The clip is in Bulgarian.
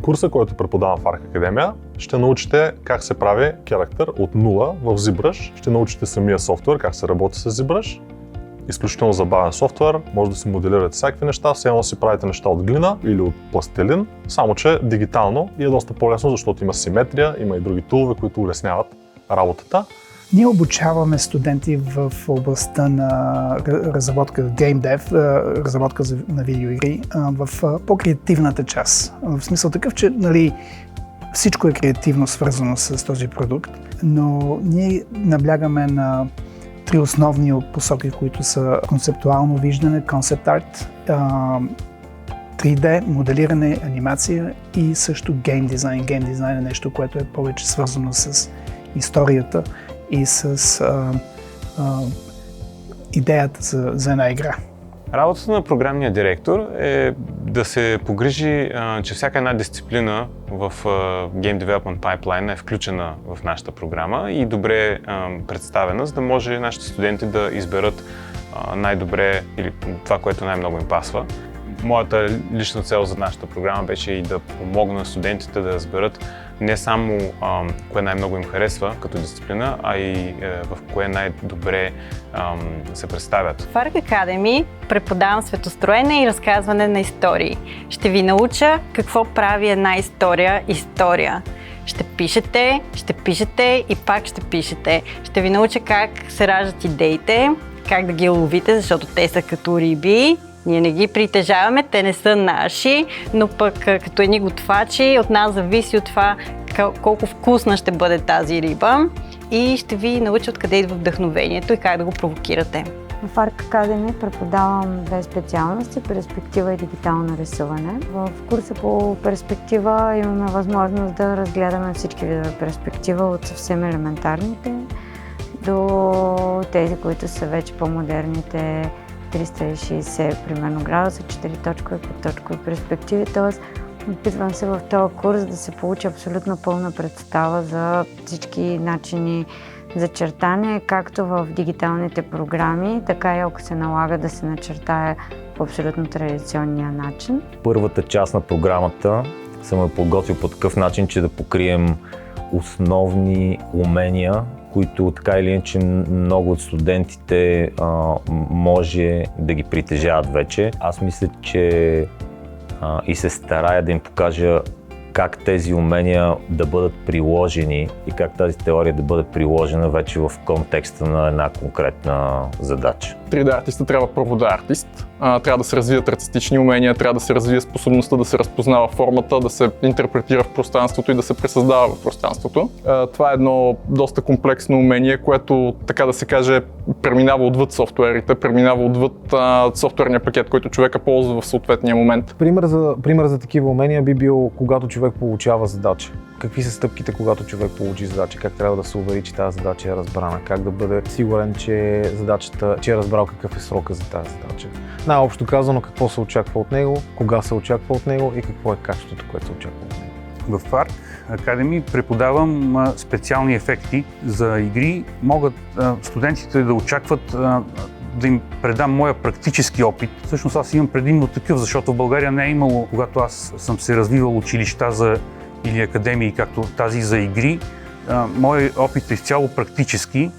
курса, който преподавам в Arc Academia, ще научите как се прави character от нула в ZBrush. Ще научите самия софтуер, как се работи с ZBrush. Изключително забавен софтуер, може да си моделирате всякакви неща, все едно си правите неща от глина или от пластилин, само че дигитално и е доста по-лесно, защото има симетрия, има и други тулове, които улесняват работата. Ние обучаваме студенти в областта на разработка Game Dev, разработка на видеоигри, в по-креативната част. В смисъл такъв, че всичко е креативно свързано с този продукт, но ние наблягаме на 3 основни посоки, които са концептуално виждане, концепт арт, 3D, моделиране, анимация и също гейм дизайн. Гейм дизайн е нещо, което е повече свързано с историята и с идеята за една игра. Работата на програмния директор е да се погрижи, че всяка една дисциплина в Game Development Pipeline е включена в нашата програма и добре представена, за да може нашите студенти да изберат най-добре или това, което най-много им пасва. Моята лична цел за нашата програма беше и да помогна студентите да разберат не само кое най-много им харесва като дисциплина, а и в кое най-добре се представят. В Arc Academy преподавам светостроене и разказване на истории. Ще ви науча какво прави една история. Ще пишете и пак ще пишете. Ще ви науча как се раждат идеите, как да ги ловите, защото те са като риби. Ние не ги притежаваме, те не са наши, но пък като едни готвачи, от нас зависи от това колко вкусна ще бъде тази риба и ще ви науча откъде идва вдъхновението и как да го провокирате. В Arc Academy преподавам 2 специалности – перспектива и дигитално рисуване. В курса по перспектива имаме възможност да разгледаме всички видове перспектива, от съвсем елементарните до тези, които са вече по-модерните 360 примерно градуса, 4-точкови, 5-точкови перспективи. Тоест, опитвам се в този курс да се получи абсолютно пълна представа за всички начини за чертане, както в дигиталните програми, така и ако се налага да се начертае по абсолютно традиционния начин. Първата част на програмата съм я подготвил по такъв начин, че да покрием основни умения, които така или иначе много от студентите може да ги притежават вече. Аз мисля, че и се старая да им покажа как тези умения да бъдат приложени и как тази теория да бъде приложена вече в контекста на една конкретна задача. 3D артиста трябва първо да е артист. Трябва да се развият артистични умения, трябва да се развие способността да се разпознава формата, да се интерпретира в пространството и да се пресъздава в пространството. Това е едно доста комплексно умение, което, така да се каже, преминава отвъд софтуерите, преминава отвъд софтуерния пакет, който човека ползва в съответния момент. Пример за такива умения би бил, когато човек получава задача. Какви са стъпките, когато човек получи задача? Как трябва да се увери, че тази задача е разбрана? Как да бъде сигурен, че е разбрал какъв е срока за тази задача? Най-общо казано, какво се очаква от него, кога се очаква от него и какво е качеството, което се очаква от него. В Arc Academy преподавам специални ефекти за игри. Могат студентите да очакват да им предам моя практически опит. Всъщност аз имам предимно такъв, защото в България не е имало, когато аз съм се развивал училища или академии, както тази за игри. Моят опит е изцяло практически.